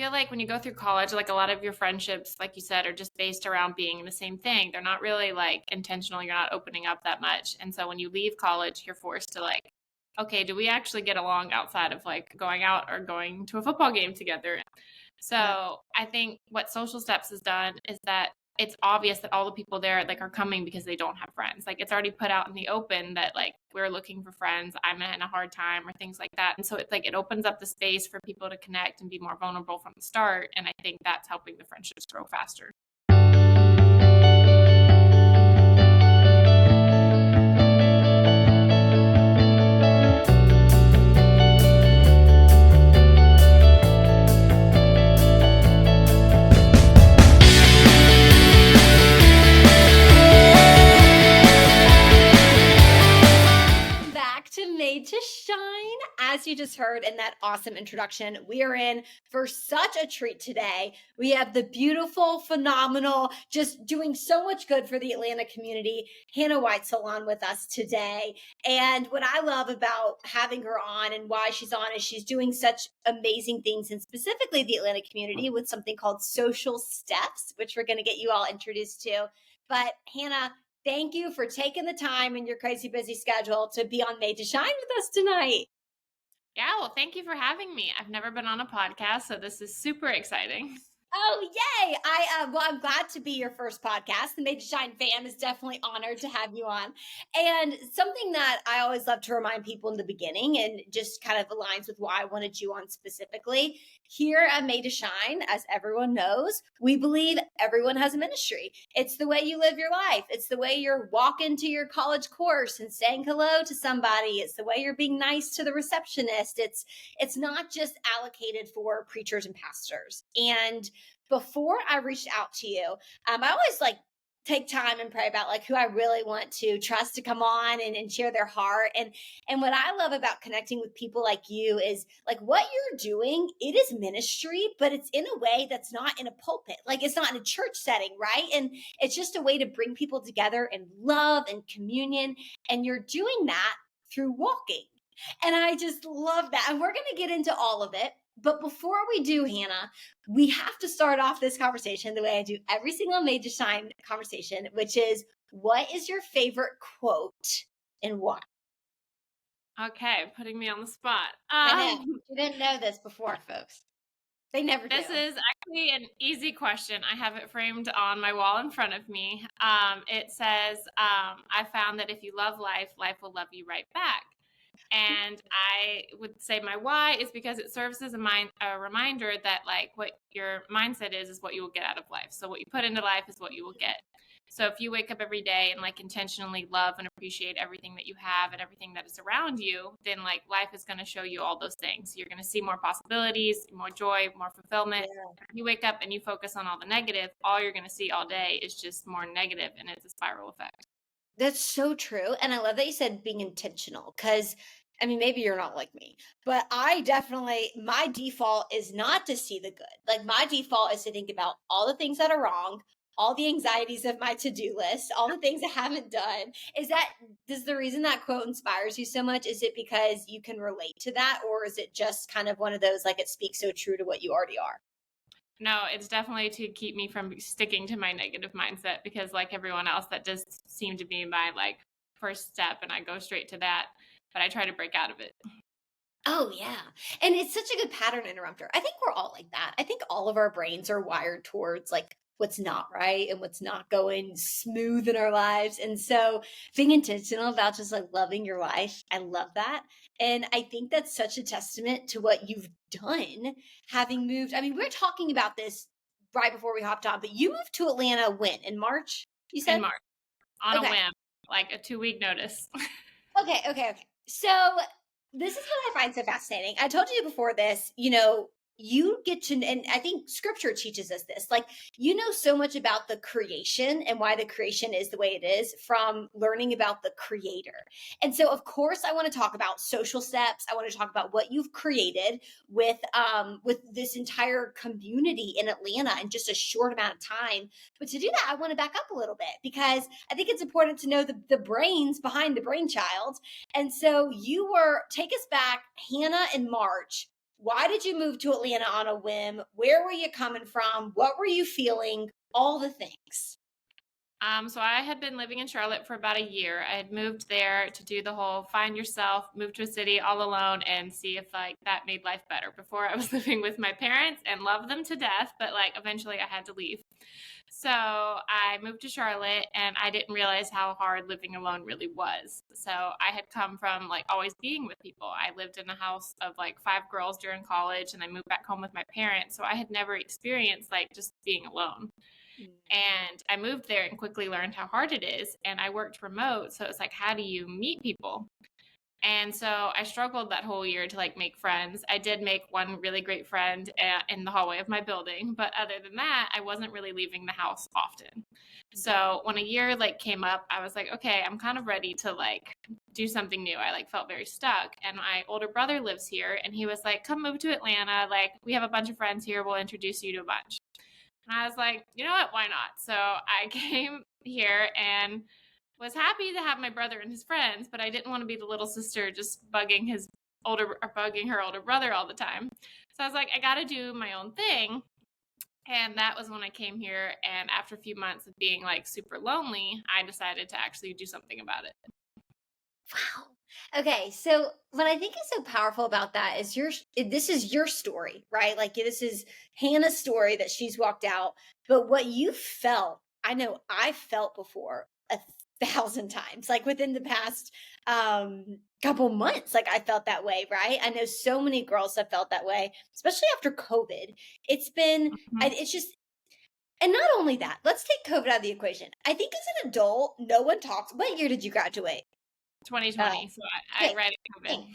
feel like when you go through college, like a lot of your friendships, like you said, are just based around being the same thing. They're not really like intentional. You're not opening up that much. And so when you leave college, you're forced to like, okay, do we actually get along outside of like going out or going to a football game together? So I think what Social Steps has done is that it's obvious that all the people there like are coming because they don't have friends. Like it's already put out in the open that like we're looking for friends. I'm in a hard time or things like that. And so it's like it opens up the space for people to connect and be more vulnerable from the start. And I think that's helping the friendships grow faster. Made to Shine. As you just heard in that awesome introduction, we are in for such a treat today. We have the beautiful, phenomenal, just doing so much good for the Atlanta community, Hannah Whitesell on with us today. And what I love about having her on and why she's on is she's doing such amazing things, and specifically the Atlanta community with something called Social Steps, which we're going to get you all introduced to. But Hannah, thank you for taking the time in your crazy busy schedule to be on Made to Shine with us tonight. Yeah, well, thank you for having me. I've never been on a podcast, so this is super exciting. Oh, yay. I'm glad to be your first podcast. The Made to Shine fam is definitely honored to have you on. And something that I always love to remind people in the beginning, and just kind of aligns with why I wanted you on specifically, here at Made to Shine, as everyone knows, we believe everyone has a ministry. It's the way you live your life. It's the way you're walking to your college course and saying hello to somebody. It's the way you're being nice to the receptionist. It's not just allocated for preachers and pastors. And before I reached out to you, I always take time and pray about who I really want to trust to come on and share their heart. And what I love about connecting with people like you is what you're doing, it is ministry, but it's in a way that's not in a pulpit. It's not in a church setting, right? And it's just a way to bring people together in love and communion. And you're doing that through walking. And I just love that. And we're going to get into all of it. But before we do, Hannah, we have to start off this conversation the way I do every single Made to Shine conversation, which is, what is your favorite quote and why? Okay, putting me on the spot. I know. You didn't know this before, folks. They never do. This is actually an easy question. I have it framed on my wall in front of me. It says, I found that if you love life, life will love you right back. And I would say my why is because it serves as a reminder that what your mindset is what you will get out of life. So what you put into life is what you will get. So if you wake up every day and intentionally love and appreciate everything that you have and everything that is around you, then life is going to show you all those things. You're going to see more possibilities, more joy, more fulfillment. Yeah. If you wake up and you focus on all the negative, all you're going to see all day is just more negative, and it's a spiral effect. That's so true. And I love that you said being intentional, because maybe you're not like me, but my default is not to see the good. My default is to think about all the things that are wrong, all the anxieties of my to-do list, all the things I haven't done. Does the reason that quote inspires you so much, is it because you can relate to that? Or is it just kind of one of those, it speaks so true to what you already are? No, it's definitely to keep me from sticking to my negative mindset, because like everyone else, that does seem to be my first step, and I go straight to that, but I try to break out of it. Oh, yeah. And it's such a good pattern interrupter. I think we're all like that. I think all of our brains are wired towards what's not right and what's not going smooth in our lives. And so being intentional about just loving your life, I love that. And I think that's such a testament to what you've done, having moved. We were talking about this right before we hopped on, but you moved to Atlanta when? In March, you said? In March, on a whim, a 2-week notice. Okay. So this is what I find so fascinating. I told you before this, you get to, and I think scripture teaches us this, so much about the creation and why the creation is the way it is from learning about the creator. And so, of course, I want to talk about Social Steps. I want to talk about what you've created with this entire community in Atlanta in just a short amount of time. But to do that, I want to back up a little bit, because I think it's important to know the brains behind the brainchild. And so take us back, Hannah, in March. Why did you move to Atlanta on a whim? Where were you coming from? What were you feeling? All the things. So I had been living in Charlotte for about a year. I had moved there to do the whole find yourself, move to a city all alone and see if like that made life better. Before I was living with my parents and loved them to death, but like eventually I had to leave. So I moved to Charlotte and I didn't realize how hard living alone really was. So I had come from like always being with people. I lived in a house of like 5 girls during college and I moved back home with my parents. So I had never experienced like just being alone. And I moved there and quickly learned how hard it is. And I worked remote. So it's like, how do you meet people? And so I struggled that whole year to like make friends. I did make one really great friend in the hallway of my building. But other than that, I wasn't really leaving the house often. So when a year like came up, I was like, okay, I'm kind of ready to like do something new. I like felt very stuck. And my older brother lives here and he was like, come move to Atlanta. Like we have a bunch of friends here. We'll introduce you to a bunch. And I was like, you know what? Why not? So I came here and was happy to have my brother and his friends, but I didn't want to be the little sister just bugging her older brother all the time. So I was like, I got to do my own thing. And that was when I came here. And after a few months of being like super lonely, I decided to actually do something about it. Wow. Okay, so what I think is so powerful about that is this is your story, right? Like this is Hannah's story that she's walked out, but what you felt, I know I felt before 1,000 times, like within the past couple months, like I felt that way, right? I know so many girls have felt that way, especially after COVID. It's been, Mm-hmm. it's just, and not only that, let's take COVID out of the equation. I think as an adult, no one talks. What year did you graduate? 2020. So I Okay. read it COVID.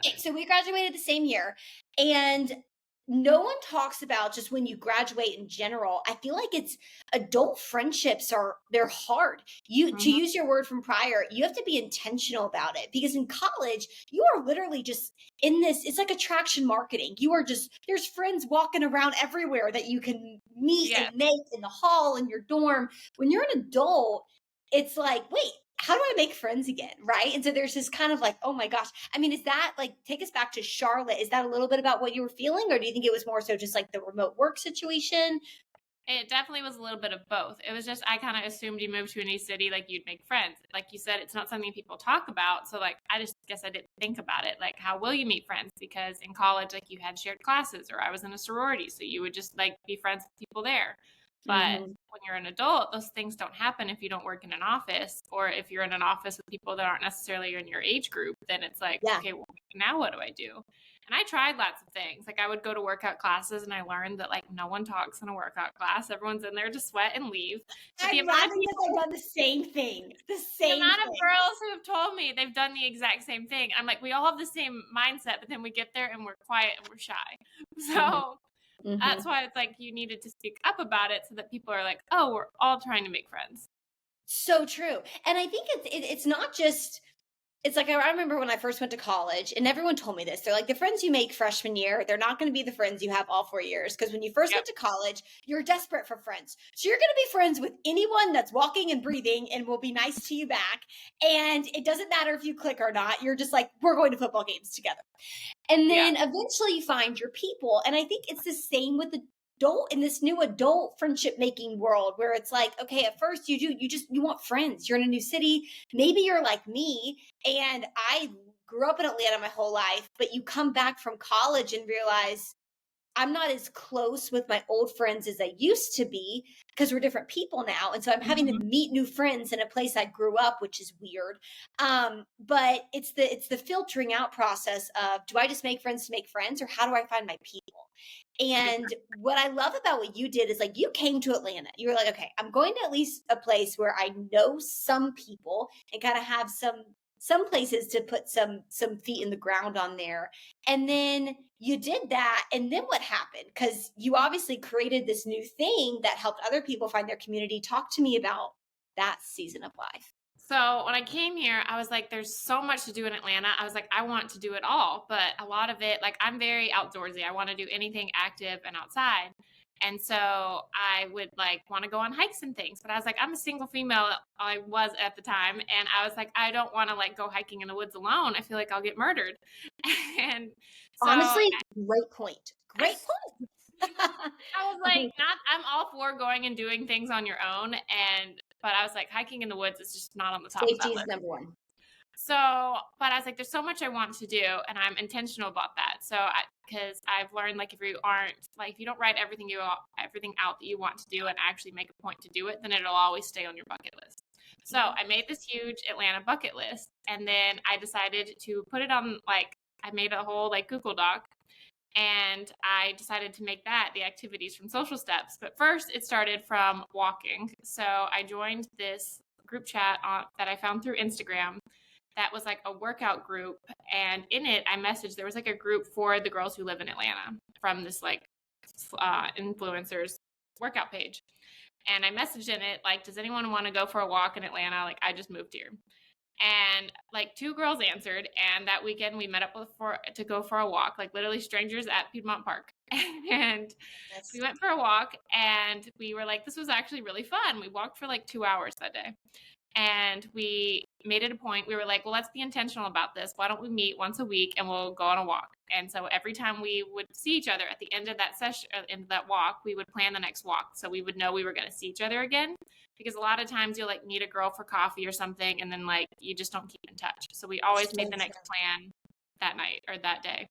Okay, so we graduated the same year, and no one talks about just when you graduate in general. I feel like it's adult friendships they're hard. You to Mm-hmm. use your word from prior, you have to be intentional about it because in college, you are literally just in this, it's like attraction marketing. You are just there's friends walking around everywhere that you can meet Yes. and make in the hall in your dorm. When you're an adult, it's like, wait, how do I make friends again? Right. And so there's this kind of like, oh my gosh. I mean, is that like, take us back to Charlotte? Is that a little bit about what you were feeling? Or do you think it was more so just like the remote work situation? It definitely was a little bit of both. It was just, I kind of assumed you moved to a new city, like you'd make friends. Like you said, it's not something people talk about. So, like, I just guess I didn't think about it. Like, how will you meet friends? Because in college, like, you had shared classes, or I was in a sorority. So you would just, like, be friends with people there. But Mm-hmm. when you're an adult, those things don't happen if you don't work in an office, or if you're in an office with people that aren't necessarily in your age group, then it's like, Yeah. okay, well, now what do I do? And I tried lots of things. Like I would go to workout classes and I learned that like no one talks in a workout class. Everyone's in there to sweat and leave. But I'm laughing because I've done the same thing. the amount of girls who have told me they've done the exact same thing. I'm like, we all have the same mindset, but then we get there and we're quiet and we're shy. So Mm-hmm. that's why it's like you needed to speak up about it so that people are like, oh, we're all trying to make friends. So true. And I think it's not just, it's like I remember when I first went to college, and everyone told me this. They're like, the friends you make freshman year, they're not going to be the friends you have all 4 years. Because when you first Yep. went to college, you're desperate for friends. So you're going to be friends with anyone that's walking and breathing and will be nice to you back. And it doesn't matter if you click or not. You're just like, we're going to football games together. And then eventually you find your people. And I think it's the same with the adult in this new adult friendship making world where it's like, okay, at first you want friends. You're in a new city. Maybe you're like me. And I grew up in Atlanta my whole life, but you come back from college and realize I'm not as close with my old friends as I used to be because we're different people now. And so I'm having to meet new friends in a place I grew up, which is weird. But it's the filtering out process of, do I just make friends to make friends, or how do I find my people? And what I love about what you did is like you came to Atlanta. You were like, okay, I'm going to at least a place where I know some people and kind of have some places to put some feet in the ground on there. And then you did that. And then what happened? Because you obviously created this new thing that helped other people find their community. Talk to me about that season of life. So when I came here, I was like, there's so much to do in Atlanta. I was like, I want to do it all. But a lot of it, like I'm very outdoorsy. I want to do anything active and outside. And so I would like want to go on hikes and things, but I was like, I'm a single female. I was at the time. And I was like, I don't want to like go hiking in the woods alone. I feel like I'll get murdered. And so Honestly, great point. Great point. I was I like, mean, I'm all for going and doing things on your own. But I was like, hiking in the woods is just not on the top of safety that is list. number one. So, but I was like, there's so much I want to do, and I'm intentional about that. So, because I've learned, like, if you don't write everything out that you want to do, and actually make a point to do it, then it'll always stay on your bucket list. So, I made this huge Atlanta bucket list, and then I decided to put it on, like, I made a whole like Google Doc, and I decided to make that the activities from Social Steps. But first, it started from walking. So, I joined this group chat that I found through Instagram that was like a workout group, and in it I messaged, there was like a group for the girls who live in Atlanta from this like influencers workout page, and I messaged in it like, does anyone want to go for a walk in Atlanta? Like, I just moved here. And like 2 girls answered, and that weekend we met up to go for a walk, like literally strangers at Piedmont Park. And we went for a walk, and we were like, this was actually really fun. We walked for like 2 hours that day. And we made it a point. We were like, well, let's be intentional about this. Why don't we meet once a week and we'll go on a walk? And so every time we would see each other at the end of that session, end of that walk, we would plan the next walk. So we would know we were going to see each other again, because a lot of times you'll like meet a girl for coffee or something, and then like you just don't keep in touch. So we always made the next plan that night or that day.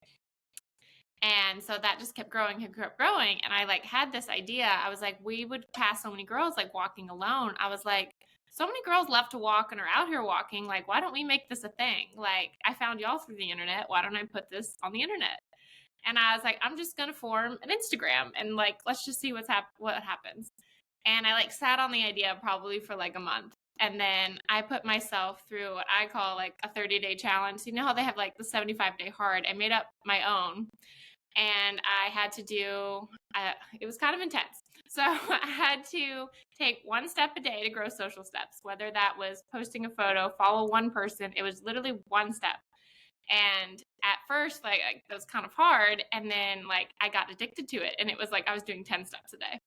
And so that just kept growing and kept growing. And I like had this idea. I was like, we would pass so many girls like walking alone. I was like, so many girls love to walk and are out here walking. Like, why don't we make this a thing? Like, I found y'all through the internet. Why don't I put this on the internet? And I was like, I'm just going to form an Instagram and like, let's just see what happens. And I like sat on the idea probably for like a month. And then I put myself through what I call like a 30-day challenge. You know how they have like the 75-day hard? I made up my own, and I had to do, it was kind of intense. So I had to take one step a day to grow social steps, whether that was posting a photo, follow one person. It was literally one step. And at first, like, it was kind of hard. And then like I got addicted to it. And it was like I was doing 10 steps a day.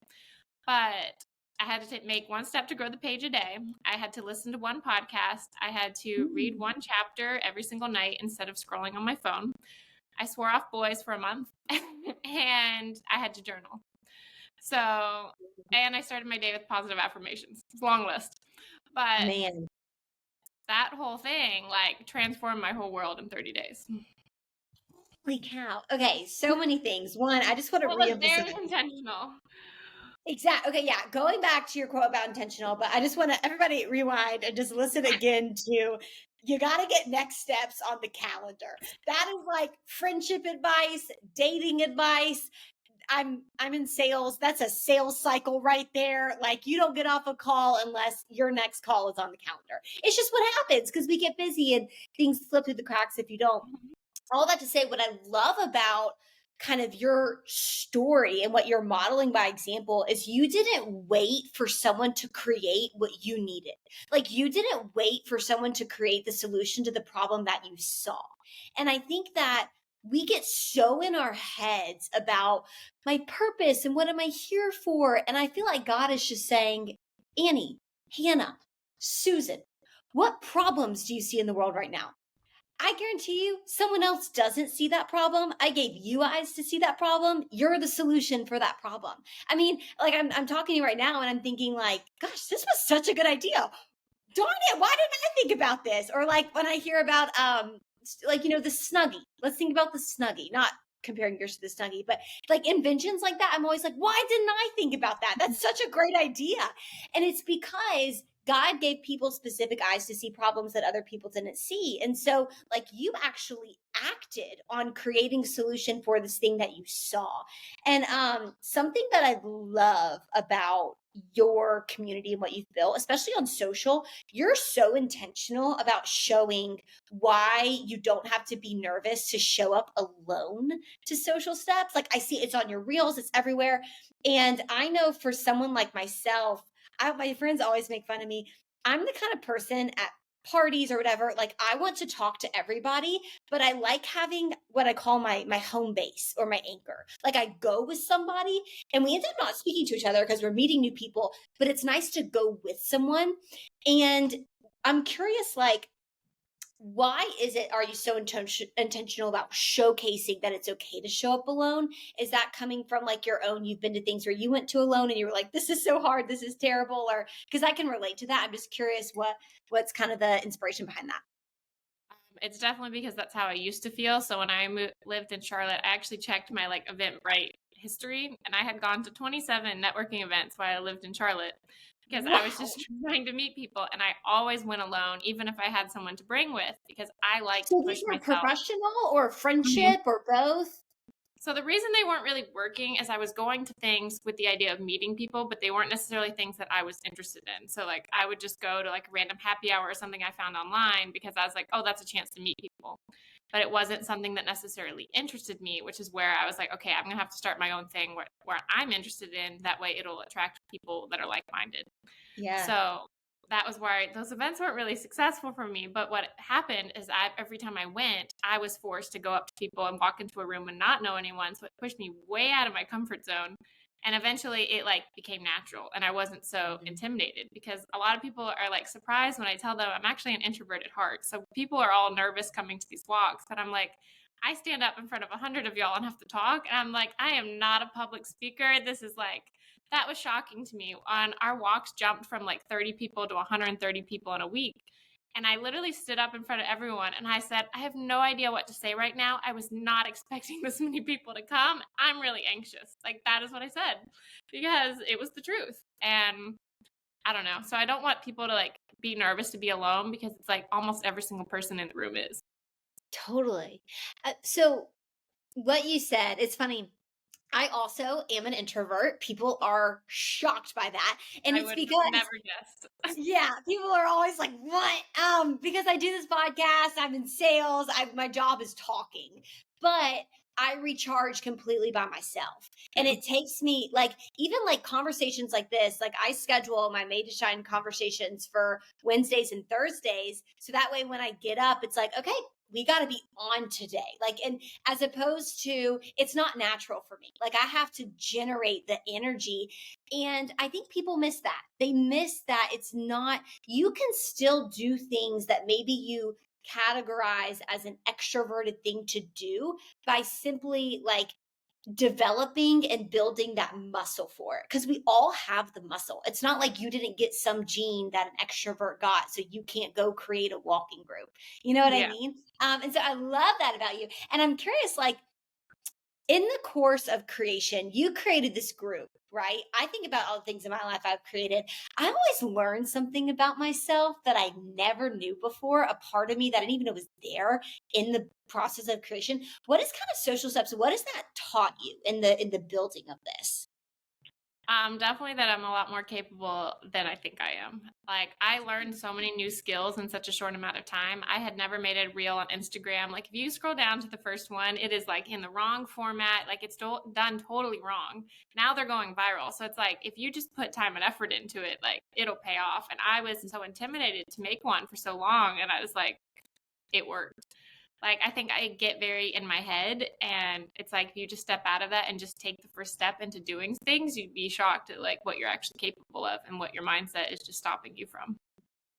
But I had to make one step to grow the page a day. I had to listen to one podcast. I had to read one chapter every single night instead of scrolling on my phone. I swore off boys for a month, and I had to journal. So, and I started my day with positive affirmations. It's a long list. But man, that whole thing like transformed my whole world in 30 days. holy cow. Okay, so many things. One, I just want to It was reemphasize. very intentional. Exactly. Okay, yeah. Going back to your quote about intentional, but I just want to everybody rewind and just listen again to, you got to get next steps on the calendar. That is like friendship advice, dating advice. I'm in sales. That's a sales cycle right there. Like, you don't get off a call unless your next call is on the calendar. It's just what happens because we get busy and things slip through the cracks if you don't. All that to say, what I love about kind of your story and what you're modeling by example is you didn't wait for someone to create what you needed. Like, you didn't wait for someone to create the solution to the problem that you saw. And I think that we get so in our heads about my purpose and what am I here for? And I feel like God is just saying, Annie, Hannah, Susan, what problems do you see in the world right now? I guarantee you someone else doesn't see that problem. I gave you eyes to see that problem. You're the solution for that problem. I mean, like, I'm talking to you right now and I'm thinking like, gosh, this was such a good idea. Darn it, why didn't I think about this? Or like when I hear about like, the Snuggie. Let's think about the Snuggie, not comparing yours to the Snuggie, but like inventions like that. I'm always like, why didn't I think about that? That's such a great idea. And it's because God gave people specific eyes to see problems that other people didn't see. And so, like, you actually acted on creating solution for this thing that you saw. And something that I love about your community and what you've built, especially on social, you're so intentional about showing why you don't have to be nervous to show up alone to social steps. Like, I see it's on your reels, it's everywhere. And I know for someone like myself, my friends always make fun of me. I'm the kind of person at parties or whatever, like I want to talk to everybody, but I like having what I call my home base or my anchor. Like I go with somebody and we end up not speaking to each other because we're meeting new people, but it's nice to go with someone. And I'm curious, like, why is it, are you so intentional about showcasing that it's okay to show up alone? Is that coming from like your own, you've been to things where you went to alone and you were like, this is so hard, this is terrible? Or because I can relate to that. I'm just curious what's kind of the inspiration behind that. It's definitely because that's how I used to feel. So when I lived in Charlotte, I actually checked my like Eventbrite history, and I had gone to 27 networking events while I lived in Charlotte because I was just Wow. trying to meet people, and I always went alone, even if I had someone to bring with, because I like to So push these are myself. professional or Mhm. friendship or both? So the reason they weren't really working is I was going to things with the idea of meeting people, but they weren't necessarily things that I was interested in. So like I would just go to like a random happy hour or something I found online because I was like, oh, that's a chance to meet people. But it wasn't something that necessarily interested me, which is where I was like, okay, I'm gonna have to start my own thing where I'm interested in. That way it'll attract people that are like-minded. Yeah. So that was why those events weren't really successful for me. But what happened is every time I went, I was forced to go up to people and walk into a room and not know anyone. So it pushed me way out of my comfort zone. And eventually it like became natural and I wasn't so intimidated because a lot of people are like surprised when I tell them I'm actually an introvert at heart. So people are all nervous coming to these walks, but I'm like, I stand up in front of 100 of y'all and have to talk. And I'm like, I am not a public speaker. This is like, that was shocking to me. On our walks jumped from like 30 people to 130 people in a week. And I literally stood up in front of everyone and I said, I have no idea what to say right now. I was not expecting this many people to come. I'm really anxious. Like, that is what I said because it was the truth. And I don't know. So I don't want people to like be nervous to be alone because it's like almost every single person in the room is. Totally. So what you said, it's funny. I also am an introvert. People are shocked by that. And I it's would because, have never guessed. yeah, people are always like, what? Because I do this podcast, I'm in sales, my job is talking. But I recharge completely by myself. And it takes me like even like conversations like this, like I schedule my Made to Shine conversations for Wednesdays and Thursdays. So that way when I get up, it's like, okay, we got to be on today. Like, and as opposed to, it's not natural for me. Like I have to generate the energy. And I think people miss that. They miss that it's not, you can still do things that maybe you categorize as an extroverted thing to do by simply like developing and building that muscle for it because we all have the muscle. It's not like you didn't get some gene that an extrovert got so you can't go create a walking group. You know what I Yeah. mean? And so I love that about you. And I'm curious, like in the course of creation, you created this group, right? I think about all the things in my life I've created. I always learned something about myself that I never knew before, a part of me that I didn't even know was there in the process of creation. What is kind of social steps? What has that taught you in the building of this? Definitely that I'm a lot more capable than I think I am. Like I learned so many new skills in such a short amount of time. I had never made a reel on Instagram. Like if you scroll down to the first one, it is like in the wrong format. Like it's done totally wrong. Now they're going viral. So it's like if you just put time and effort into it, like it'll pay off. And I was so intimidated to make one for so long, and I was like, it worked. Like I think I get very in my head, and it's like if you just step out of that and just take the first step into doing things, you'd be shocked at like what you're actually capable of and what your mindset is just stopping you from.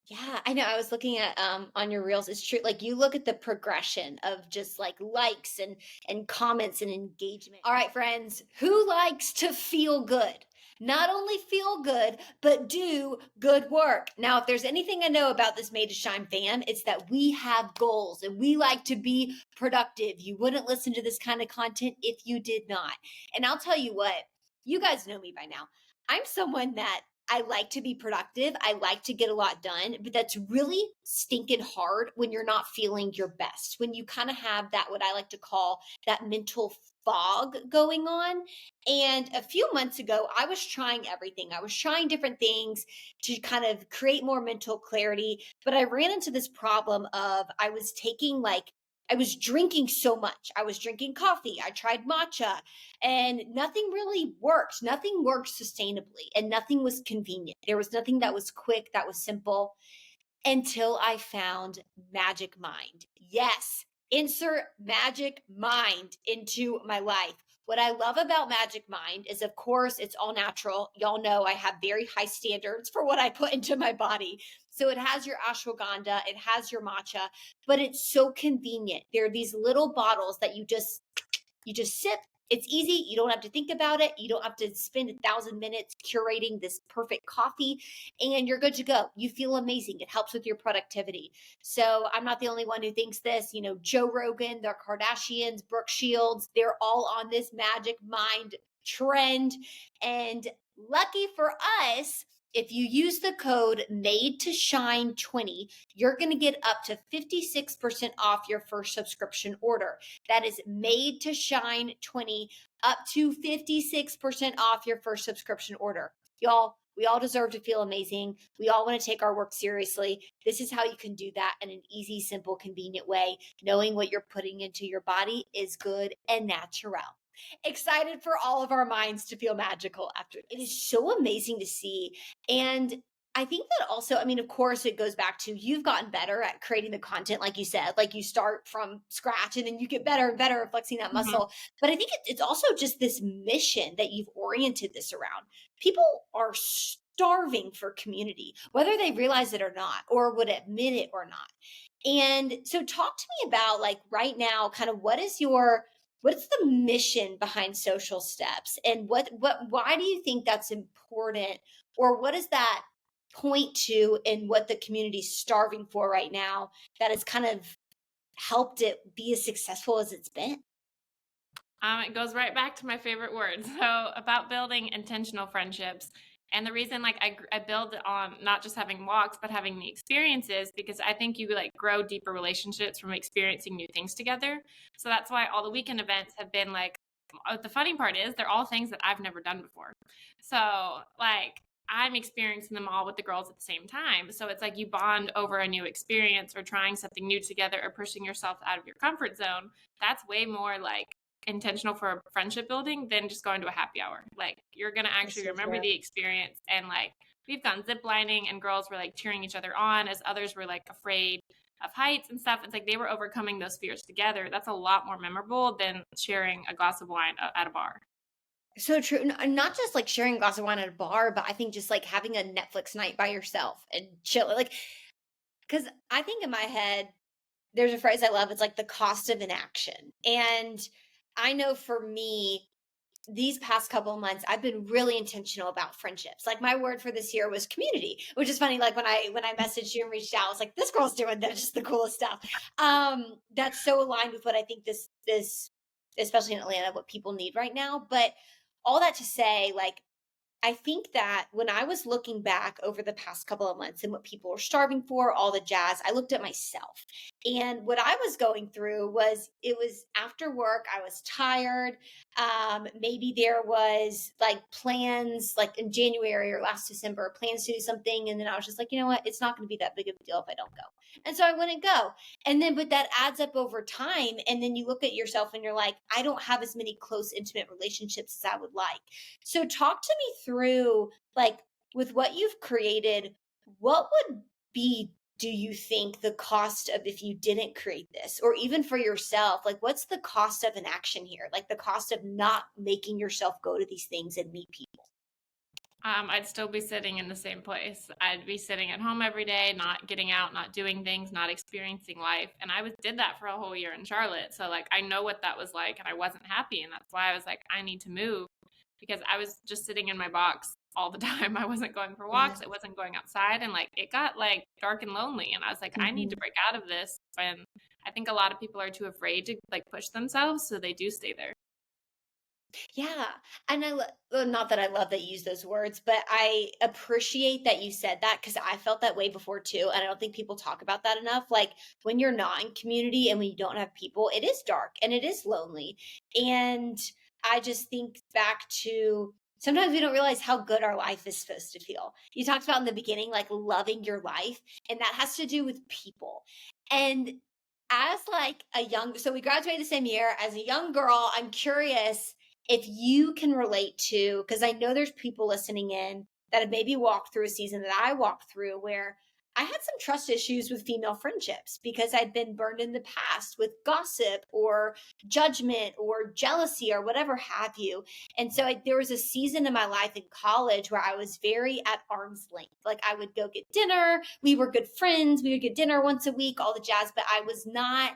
Yeah, I know. I was looking at on your reels. It's true. Like you look at the progression of just like likes and comments and engagement. All right, friends, who likes to feel good? Not only feel good, but do good work. Now, if there's anything I know about this Made to Shine fam, it's that we have goals and we like to be productive. You wouldn't listen to this kind of content if you did not. And I'll tell you what, you guys know me by now. I'm someone that I like to be productive. I like to get a lot done, but that's really stinking hard when you're not feeling your best. When you kind of have that, what I like to call that mental fog going on. And a few months ago, I was trying everything. I was trying different things to kind of create more mental clarity. But I ran into this problem of I was taking like, I was drinking so much. I was drinking coffee. I tried matcha and nothing really worked. Nothing worked sustainably and nothing was convenient. There was nothing that was quick, that was simple. until I found Magic Mind. Yes, insert Magic Mind into my life. What I love about Magic Mind is, of course, it's all natural. Y'all know I have very high standards for what I put into my body. So it has your ashwagandha, it has your matcha, but it's so convenient. There are these little bottles that you just sip. It's easy. You don't have to think about it. You don't have to spend 1,000 minutes curating this perfect coffee, and you're good to go. You feel amazing. It helps with your productivity. So I'm not the only one who thinks this. Joe Rogan, the Kardashians, Brooke Shields, they're all on this Magic Mind trend. And lucky for us, if you use the code made to shine 20, you're going to get up to 56% off your first subscription order. That is made to shine 20, up to 56% off your first subscription order. Y'all, we all deserve to feel amazing. We all want to take our work seriously. This is how you can do that in an easy, simple, convenient way. Knowing what you're putting into your body is good and natural. Excited for all of our minds to feel magical after this. It is so amazing to see. And I think that also, I mean, of course, it goes back to you've gotten better at creating the content, like you said, like you start from scratch and then you get better and better at flexing that muscle. But I think it's also just this mission that you've oriented this around. People are starving for community, whether they realize it or not, or would admit it or not. And so talk to me about like right now, kind of what's the mission behind social steps, and why do you think that's important, or what does that point to in what the community's starving for right now that has kind of helped it be as successful as it's been? It goes right back to my favorite word. So about building intentional friendships. And the reason like I build on not just having walks, but having the experiences, because I think you like grow deeper relationships from experiencing new things together. So that's why all the weekend events have been like, the funny part is they're all things that I've never done before. So like I'm experiencing them all with the girls at the same time. So it's like you bond over a new experience or trying something new together or pushing yourself out of your comfort zone. That's way more like intentional for friendship building than just going to a happy hour. Like you're gonna actually remember the experience. And like we've gone zip lining and girls were like cheering each other on as others were like afraid of heights and stuff. It's like they were overcoming those fears together. That's a lot more memorable than sharing a glass of wine at a bar. So true. Not just like sharing a glass of wine at a bar, but I think just like having a Netflix night by yourself and chill. Like, because I think in my head, there's a phrase I love. It's like the cost of inaction. And I know for me, these past couple of months, I've been really intentional about friendships. Like my word for this year was community, which is funny. Like when I messaged you and reached out, I was like, this girl's doing that, just the coolest stuff. That's so aligned with what I think this, especially in Atlanta, what people need right now. But all that to say, like, I think that when I was looking back over the past couple of months and what people were starving for, all the jazz, I looked at myself. And what I was going through was it was after work, I was tired. Maybe there was like plans like in January or last December, plans to do something. And then I was just like, you know what? It's not going to be that big of a deal if I don't go. And so I wouldn't go. And then, but that adds up over time. And then you look at yourself and you're like, I don't have as many close, intimate relationships as I would like. So talk to me through like with what you've created, what would be, do you think, the cost of if you didn't create this, or even for yourself, like what's the cost of an action here? Like the cost of not making yourself go to these things and meet people. I'd still be sitting in the same place. I'd be sitting at home every day, not getting out, not doing things, not experiencing life. And I did that for a whole year in Charlotte. So like I know what that was like and I wasn't happy. And that's why I was like, I need to move, because I was just sitting in my box all the time. I wasn't going for Yeah. walks. I wasn't going outside. And like it got like dark and lonely. And I was like, I need to break out of this. And I think a lot of people are too afraid to like push themselves. So they do stay there. Yeah. And well, not that I love that you use those words, but I appreciate that you said that because I felt that way before too. And I don't think people talk about that enough. Like when you're not in community and when you don't have people, it is dark and it is lonely. And I just think back to sometimes we don't realize how good our life is supposed to feel. You talked about in the beginning, like loving your life, and that has to do with people. And as like a young, so we graduated the same year. As a young girl, I'm curious if you can relate to, because I know there's people listening in that have maybe walked through a season that I walked through where I had some trust issues with female friendships because I'd been burned in the past with gossip or judgment or jealousy or whatever have you. And so there was a season in my life in college where I was very at arm's length. Like I would go get dinner. We were good friends. We would get dinner once a week, all the jazz, but I was not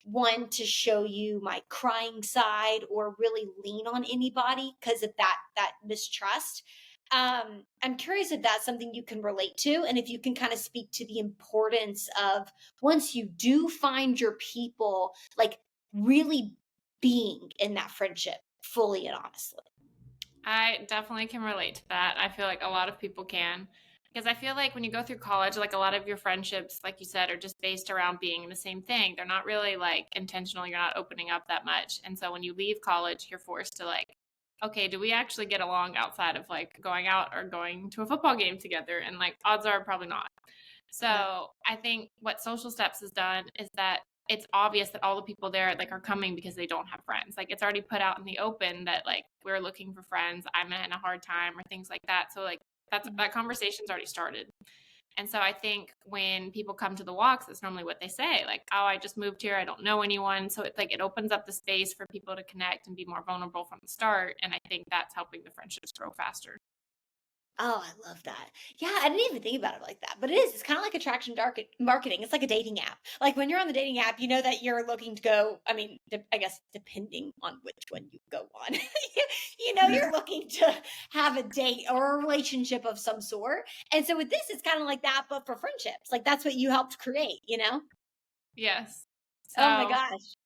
one to show you my crying side or really lean on anybody because of that mistrust. I'm curious if that's something you can relate to, and if you can kind of speak to the importance of once you do find your people, like really being in that friendship fully and honestly. I definitely can relate to that. I feel like a lot of people can. Because I feel like when you go through college, like a lot of your friendships, like you said, are just based around being in the same thing. They're not really like intentional. You're not opening up that much. And so when you leave college, you're forced to like, okay, do we actually get along outside of like going out or going to a football game together? And like odds are probably not. So No. I think what Social Steps has done is that it's obvious that all the people there like are coming because they don't have friends. Like it's already put out in the open that like we're looking for friends. I'm in a hard time or things like that. So like that conversation's already started. And so I think when people come to the walks, that's normally what they say, like, oh, I just moved here. I don't know anyone. So it's like it opens up the space for people to connect and be more vulnerable from the start. And I think that's helping the friendships grow faster. Oh, I love that. Yeah, I didn't even think about it like that, but it is. It's kind of like attraction dark marketing. It's like a dating app. Like when you're on the dating app, you know that you're looking to go. I mean, I guess depending on which one you go on, you know, you're looking to have a date or a relationship of some sort. And so with this, it's kind of like that, but for friendships. Like that's what you helped create. You know? Yes. Oh my So gosh.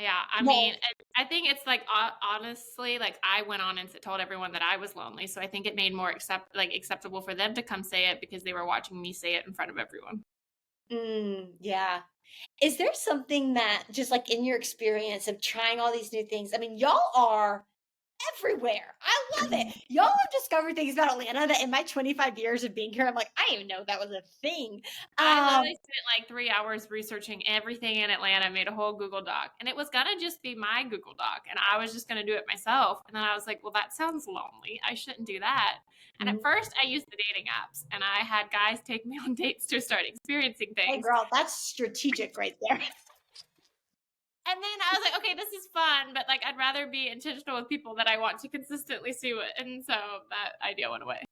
yeah, I mean, Well, I think it's like honestly, like I went on and told everyone that I was lonely, so I think it made more acceptable for them to come say it because they were watching me say it in front of everyone. yeah. Is there something that just like in your experience of trying all these new things? I mean, y'all are everywhere. I love it. Y'all have discovered things about Atlanta that in my 25 years of being here, I'm like, I didn't even know that was a thing. I Um, literally spent like 3 hours researching everything in Atlanta, made a whole Google Doc, and it was gonna just be my Google Doc, and I was just gonna do it myself. And then I was like, well, that sounds lonely. I shouldn't do that. And at Mhm. first, I used the dating apps, and I had guys take me on dates to start experiencing Hey, things. girl, that's strategic right there. And then I was like, okay, this is fun, but like I'd rather be intentional with people that I want to consistently see with. And so that idea went away.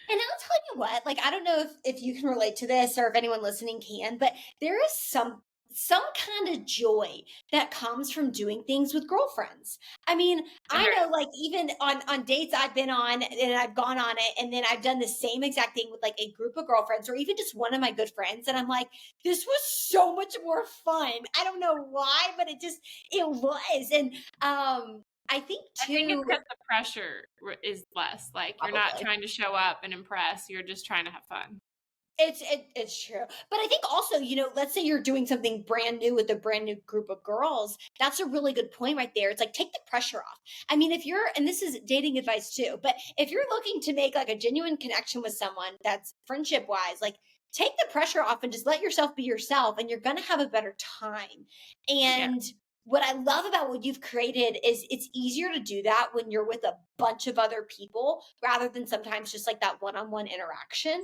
And I'll tell you what, like I don't know if you can relate to this or if anyone listening can, but there is some kind of joy that comes from doing things with girlfriends. I mean, I There know is. like even on dates I've been on and I've gone on it and then I've done the same exact thing with like a group of girlfriends or even just one of my good friends and I'm like this was so much more fun. I don't know why, but it was. And I think I think it's too because the pressure is less. Like you're not probably trying to show up and impress. You're just trying to have fun. It's true. But I think also, you know, let's say you're doing something brand new with a brand new group of girls. That's a really good point right there. It's like take the pressure off. I mean, if you're and this is dating advice too, but if you're looking to make like a genuine connection with someone that's friendship wise, like take the pressure off and just let yourself be yourself and you're going to have a better time. Yeah. And what I love about what you've created is it's easier to do that when you're with a bunch of other people rather than sometimes just like that one-on-one interaction,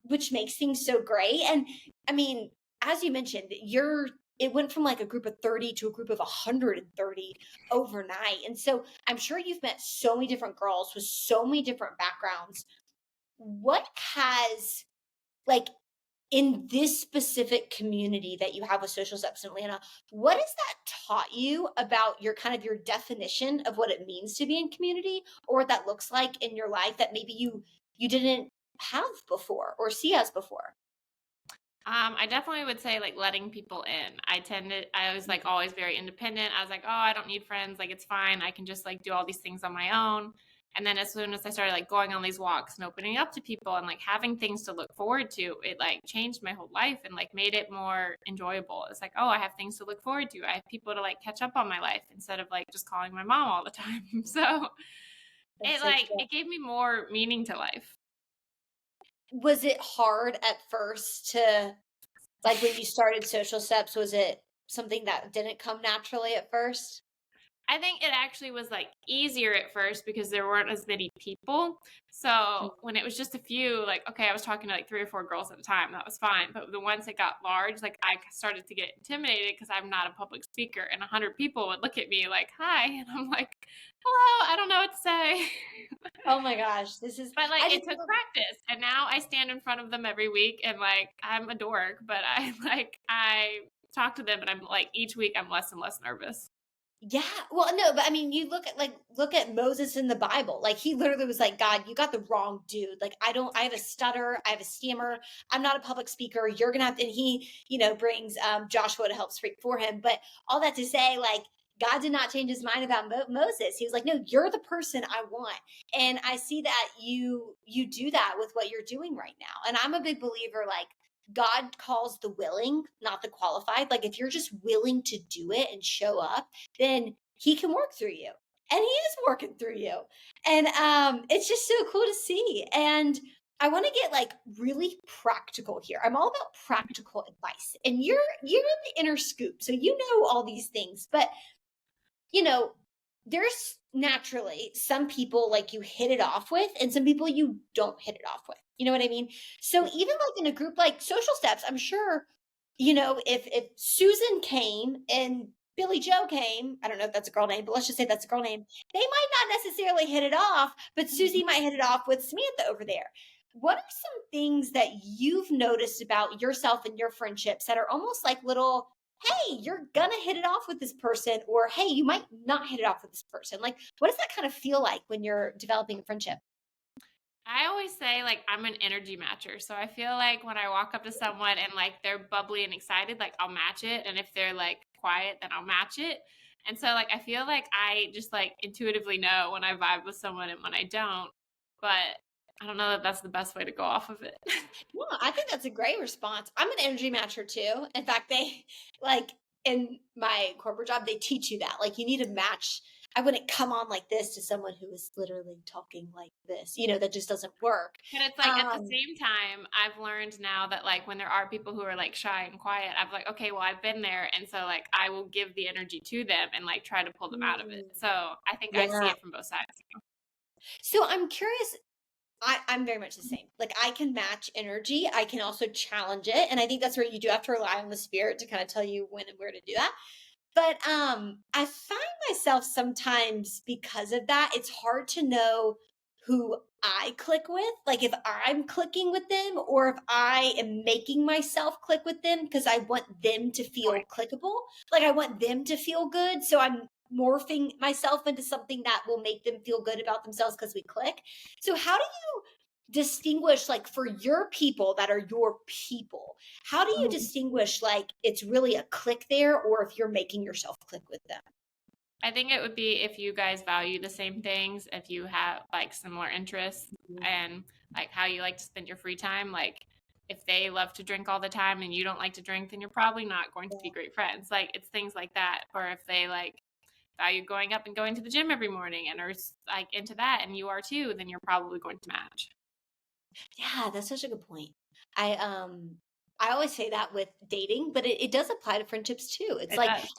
which makes things so great. And I mean, as you mentioned, it went from like a group of 30 to a group of 130 overnight. And so I'm sure you've met so many different girls with so many different backgrounds. What has like in this specific community that you have with Social Steps in Atlanta, what has that taught you about your kind of your definition of what it means to be in community or what that looks like in your life that maybe you didn't have before or see as before? I definitely would say like letting people in. I was like always very independent. I was like, oh, I don't need friends. Like it's fine. I can just like do all these things on my own. And then as soon as I started like going on these walks and opening up to people and like having things to look forward to, it like changed my whole life and like made it more enjoyable. It's like, oh, I have things to look forward to. I have people to like catch up on my life instead of like just calling my mom all the time. So That's so true. it gave me more meaning to life. Was it hard at first to like when you started Social Steps, was it something that didn't come naturally at first? I think it actually was like easier at first because there weren't as many people. So when it was just a few, like, okay, I was talking to like 3 or 4 girls at a time. That was fine. But the ones that got large, like I started to get intimidated because I'm not a public speaker, and 100 people would look at me like, "Hi," and I'm like, "Hello, I don't know what to say." Oh my gosh, this is, But like I it just took love. practice, and now I stand in front of them every week, and like I'm a dork, but I talk to them, and I'm like each week I'm less and less nervous. Yeah. Well, no, but I mean, you look at Moses in the Bible. Like he literally was like, God, you got the wrong dude. Like I have a stutter, I have a stammer. I'm not a public speaker. You're gonna have to, and he, brings Joshua to help speak for him. But all that to say, like, God did not change his mind about Moses. He was like, no, you're the person I want. And I see that you do that with what you're doing right now. And I'm a big believer, like, God calls the willing, not the qualified. Like if you're just willing to do it and show up, then he can work through you. And he is working through you. And it's just so cool to see. And I want to get like really practical here. I'm all about practical advice. And you're in the inner scoop. So you know all these things. But there's naturally some people like you hit it off with and some people you don't hit it off with. You know what I mean? So even like in a group like social steps, I'm sure, if Susan came and Billy Joe came, I don't know if that's a girl name, but let's just say that's a girl name, they might not necessarily hit it off, but Susie might hit it off with Samantha over there. What are some things that you've noticed about yourself and your friendships that are almost like little, hey, you're gonna hit it off with this person, or hey, you might not hit it off with this person? Like, what does that kind of feel like when you're developing a friendship? I always say like I'm an energy matcher. So I feel like when I walk up to someone and like they're bubbly and excited, like I'll match it. And if they're like quiet, then I'll match it. And so like I feel like I just like intuitively know when I vibe with someone and when I don't. But I don't know that that's the best way to go off of it. Yeah, I think that's a great response. I'm an energy matcher too. In fact, they like in my corporate job, they teach you that. Like you need to match. I wouldn't come on like this to someone who is literally talking like this. That just doesn't work. But it's like at the same time, I've learned now that like when there are people who are like shy and quiet, I'm like, okay, well, I've been there. And so like I will give the energy to them and like try to pull them out of it. So I think I see Yeah. it from both sides. So I'm curious. I'm very much the same. Like I can match energy. I can also challenge it. And I think that's where you do have to rely on the spirit to kind of tell you when and where to do that. But I find myself sometimes because of that, it's hard to know who I click with. Like if I'm clicking with them or if I am making myself click with them because I want them to feel clickable. Like I want them to feel good. So I'm morphing myself into something that will make them feel good about themselves because we click. So how do you distinguish, like, for your people that are your people, how do you distinguish like it's really a click there or if you're making yourself click with them? I think it would be if you guys value the same things, if you have like similar interests and like how you like to spend your free time. Like if they love to drink all the time and you don't like to drink, then you're probably not going to be great friends. Like it's things like that. Or if they like value going up and going to the gym every morning and are like into that and you are too, then you're probably going to match. Yeah, that's such a good point. I always say that with dating, but it does apply to friendships too. It's It like does.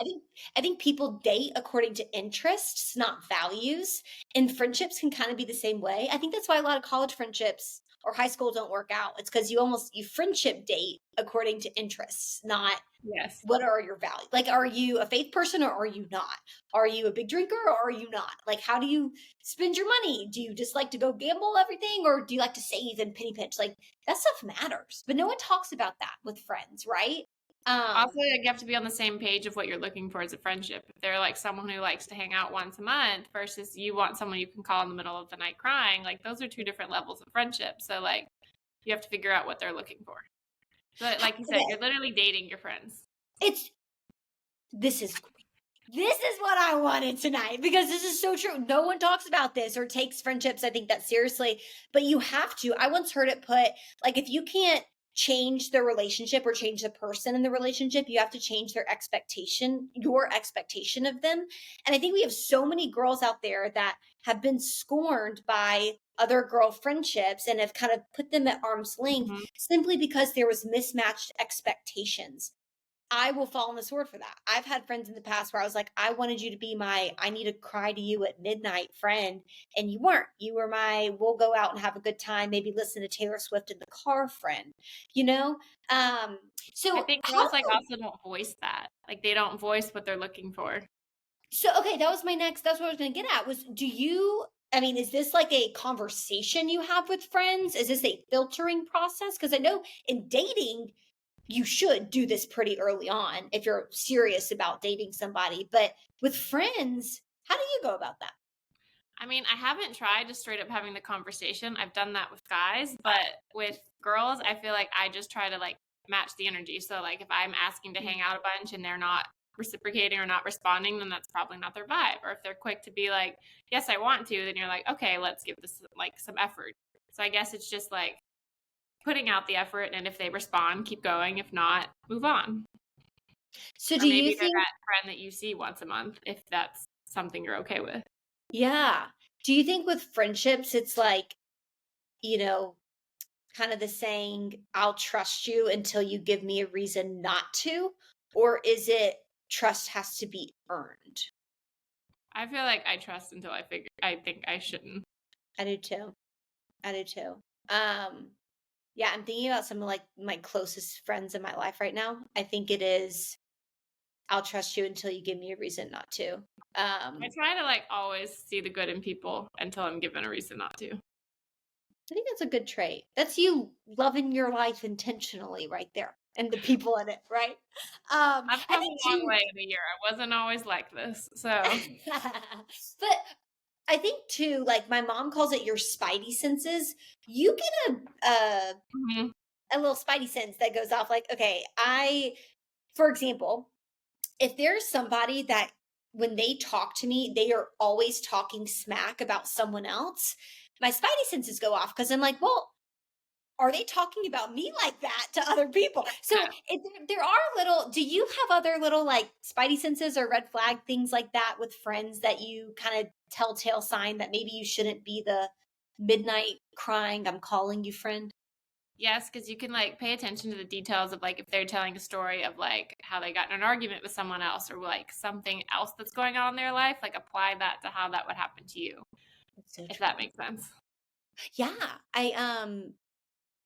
I think people date according to interests, not values. And friendships can kind of be the same way. I think that's why a lot of college friendships or high school don't work out. It's because you friendship date according to interests, not Yes. what are your values. Like, are you a faith person or are you not? Are you a big drinker or are you not? Like, how do you spend your money? Do you just like to go gamble everything or do you like to save and penny pinch? Like, that stuff matters, but no one talks about that with friends, right? Also, like, you have to be on the same page of what you're looking for as a friendship. If they're like someone who likes to hang out once a month versus you want someone you can call in the middle of the night crying, like those are two different levels of friendship. So like you have to figure out what they're looking for. But like you said, Okay, you're literally dating your friends. it's this is great. This is what I wanted tonight because this is so true. No one talks about this or takes friendships, I think, that seriously, but you have to. I once heard it put like if you can't change the relationship or change the person in the relationship, you have to change your expectation of them. And I think we have so many girls out there that have been scorned by other girl friendships and have kind of put them at arm's length Mm-hmm. simply because there was mismatched expectations. I will fall on the sword for that. I've had friends in the past where I was like, I wanted you to be my I need to cry to you at midnight friend. And you weren't. You were my we'll go out and have a good time, maybe listen to Taylor Swift in the car friend, you know? Um, I so think how girls like also don't voice that. Like they don't voice what they're looking for. so okay, that was my next that's what I was gonna get at was do you I mean, is this like a conversation you have with friends? Is this a filtering process? Because I know in dating, you should do this pretty early on if you're serious about dating somebody. But with friends, how do you go about that? I mean, I haven't tried just straight up having the conversation. I've done that with guys, but with girls, I feel like I just try to like match the energy. So like if I'm asking to hang out a bunch and they're not reciprocating or not responding, then that's probably not their vibe. Or if they're quick to be like, "Yes, I want to," then you're like, "Okay, let's give this like some effort." So I guess it's just like putting out the effort, and if they respond, keep going. If not, move on. So Or do you maybe they're think, that friend that you see once a month if that's something you're okay with. yeah, do you think with friendships, it's like, you know, kind of the saying, I'll trust you until you give me a reason not to? Or is it trust has to be earned? I feel like I trust until I think I shouldn't. I do too. I do too. Um, yeah, I'm thinking about some of like my closest friends in my life right now. I think it is I'll trust you until you give me a reason not to. I try to like always see the good in people until I'm given a reason not to. I think that's a good trait. That's you loving your life intentionally right there and the people in it, right? I've I come think a long too, way in a year. I wasn't always like this. So but I think too, like my mom calls it your spidey senses. You get mhm. a little spidey sense that goes off like, okay, for example, if there's somebody that when they talk to me, they are always talking smack about someone else, my spidey senses go off because I'm like, well, are they talking about me like that to other people? So there are little, do you have other little like spidey senses or red flag things like that with friends that you kind of telltale sign that maybe you shouldn't be the midnight crying, I'm calling you friend? Yes, because you can like pay attention to the details of like if they're telling a story of like how they got in an argument with someone else or like something else that's going on in their life, like apply that to how that would happen to you, That's so if true. that makes sense. Yeah.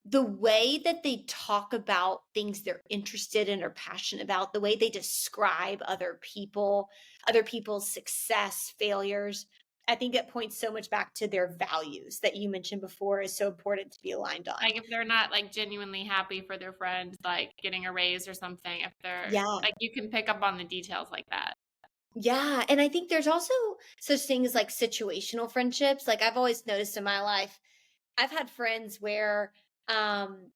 The way that they talk about things they're interested in or passionate about, the way they describe other people's success, failures, I think it points so much back to their values that you mentioned before is so important to be aligned on. Like if they're not like genuinely happy for their friend like getting a raise or something, if they're Yeah. like you can pick up on the details like that. Yeah. And I think there's also such things like situational friendships. Like I've always noticed in my life, I've had friends where um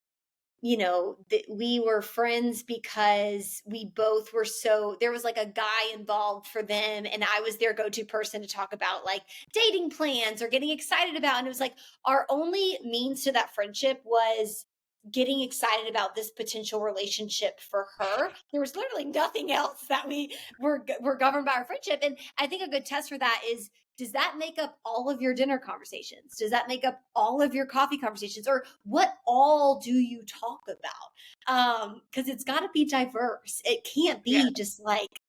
we were friends because we both were so there was like a guy involved for them and I was their go-to person to talk about like dating plans or getting excited about and it was like our only means to that friendship was getting excited about this potential relationship for her. There was literally nothing else that were governed by our friendship and I think a good test for that is does that make up all of your dinner conversations? Does that make up all of your coffee conversations? Or what all do you talk about? Because it's got to be diverse. It can't Yeah. be just like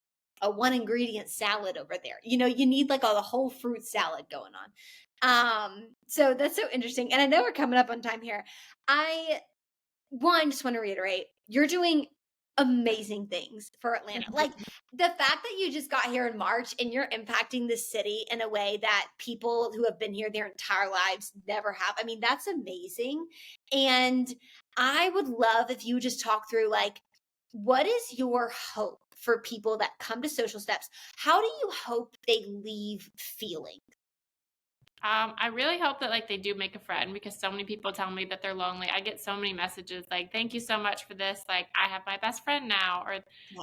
a one ingredient salad over there. You need like a whole fruit salad going on. So that's so interesting. And I know we're coming up on time here. I just want to reiterate, you're doing amazing things for Atlanta. Like the fact that you just got here in March and you're impacting the city in a way that people who have been here their entire lives never have. I mean, that's amazing. And I would love if you would just talk through like, what is your hope for people that come to social steps? How do you hope they leave feeling? I really hope that like they do make a friend because so many people tell me that they're lonely. I get so many messages like, "Thank you so much for this. Like, I have my best friend now," or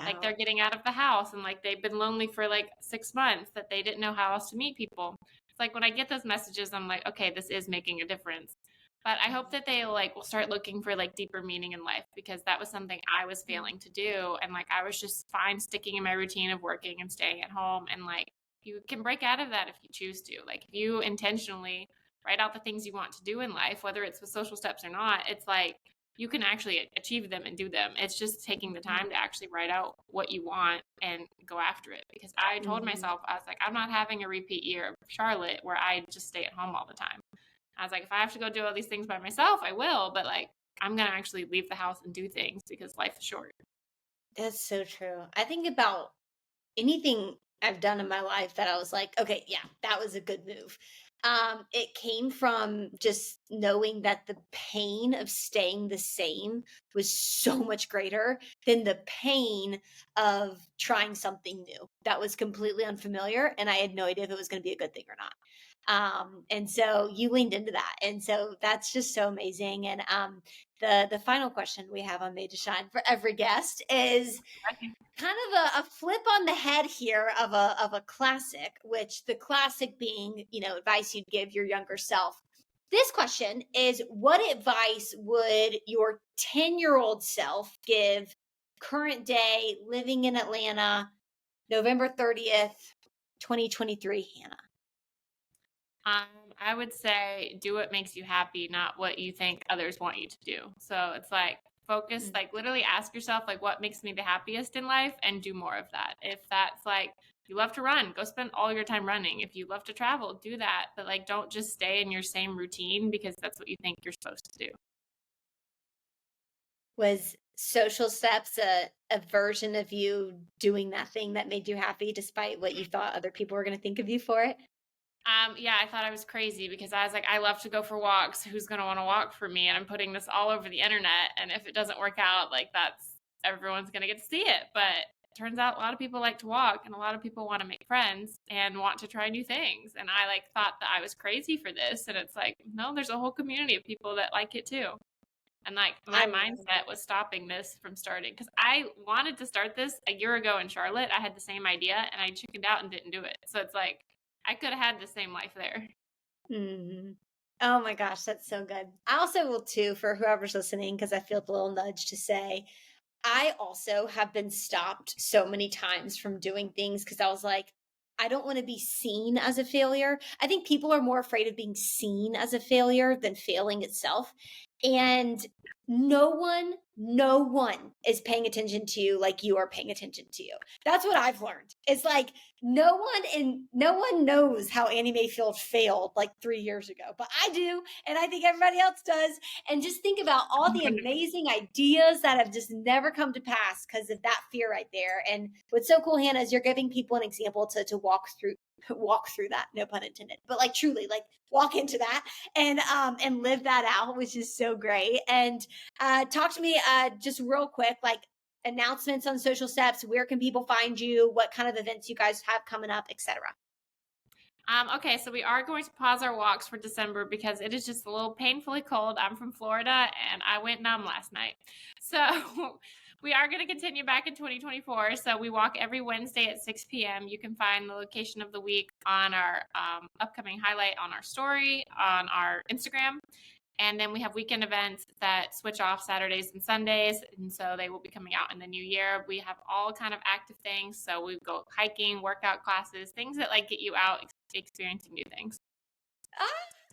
like Wow. they're getting out of the house and like they've been lonely for like 6 months that they didn't know how else to meet people. It's like when I get those messages, I'm like, okay, this is making a difference. But I hope that they like will start looking for like deeper meaning in life because that was something I was failing to do, and like I was just fine sticking in my routine of working and staying at home, and like you can break out of that if you choose to. Like if you intentionally write out the things you want to do in life, whether it's with social steps or not, it's like you can actually achieve them and do them. It's just taking the time to actually write out what you want and go after it. Because I told myself, I was like, I'm not having a repeat year of Charlotte where I just stay at home all the time. I was like, if I have to go do all these things by myself, I will. But like, I'm going to actually leave the house and do things because life is short. That's so true. I think about anything I've done in my life that I was like, okay, yeah, that was a good move. It came from just knowing that the pain of staying the same was so much greater than the pain of trying something new that was completely unfamiliar. And I had no idea if it was going to be a good thing or not. And so you leaned into that. And so that's just so amazing. And the final question we have on Made to Shine for every guest is kind of a flip on the head here of a classic, which the classic being, advice you'd give your younger self. This question is, what advice would your 10-year-old self give current day, living in Atlanta, November 30th, 2023, Hannah? I would say do what makes you happy, not what you think others want you to do. So it's like focus, like literally ask yourself, like, what makes me the happiest in life, and do more of that. If that's like, you love to run, go spend all your time running. If you love to travel, do that. But like, don't just stay in your same routine because that's what you think you're supposed to do. Was social steps a version of you doing that thing that made you happy despite what you thought other people were going to think of you for it? Yeah, I thought I was crazy because I was like, I love to go for walks. Who's going to want to walk for me? And I'm putting this all over the internet. And if it doesn't work out, like everyone's going to get to see it. But it turns out a lot of people like to walk, and a lot of people want to make friends and want to try new things. And I like thought that I was crazy for this. And it's like, no, there's a whole community of people that like it too. And like my mindset was stopping this from starting because I wanted to start this a year ago in Charlotte. I had the same idea and I chickened out and didn't do it. So it's like, I could have had the same life there. Mm-hmm. Oh my gosh, that's so good. I also will too, for whoever's listening, because I feel the little nudge to say, I also have been stopped so many times from doing things because I was like, I don't want to be seen as a failure. I think people are more afraid of being seen as a failure than failing itself. And no one is paying attention to you like you are paying attention to you. That's what I've learned. It's like no one knows how Annie Mayfield failed like 3 years ago, but I do, and I think everybody else does. And just think about all the amazing ideas that have just never come to pass because of that fear right there. And what's so cool, Hannah, is you're giving people an example to walk through that, no pun intended, but like truly like walk into that and live that out, which is so great. And talk to me just real quick, like announcements on social steps. Where can people find you? What kind of events you guys have coming up, etc.? Okay, so we are going to pause our walks for December because it is just a little painfully cold. I'm from Florida and I went numb last night. So we are going to continue back in 2024. So we walk every Wednesday at 6 p.m. You can find the location of the week on our upcoming highlight on our story, on our Instagram. And then we have weekend events that switch off Saturdays and Sundays. And so they will be coming out in the new year. We have all kind of active things. So we go hiking, workout classes, things that like get you out experiencing new things.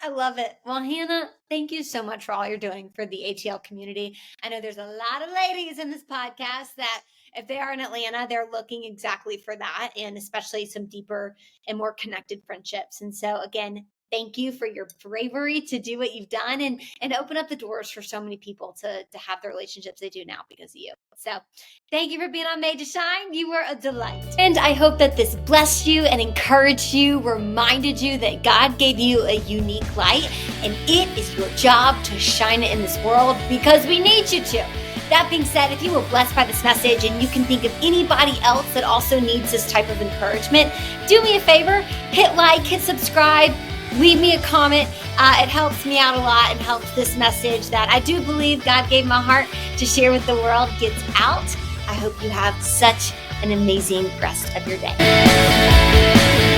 I love it. Well, Hannah, thank you so much for all you're doing for the ATL community. I know there's a lot of ladies in this podcast that if they are in Atlanta, they're looking exactly for that, and especially some deeper and more connected friendships. And so again, thank you for your bravery to do what you've done and open up the doors for so many people to have the relationships they do now because of you. So thank you for being on Made to Shine. You were a delight. And I hope that this blessed you and encouraged you, reminded you that God gave you a unique light and it is your job to shine it in this world because we need you to. That being said, if you were blessed by this message and you can think of anybody else that also needs this type of encouragement, do me a favor, hit like, hit subscribe, leave me a comment. It helps me out a lot and helps this message that I do believe God gave my heart to share with the world gets out. I hope you have such an amazing rest of your day.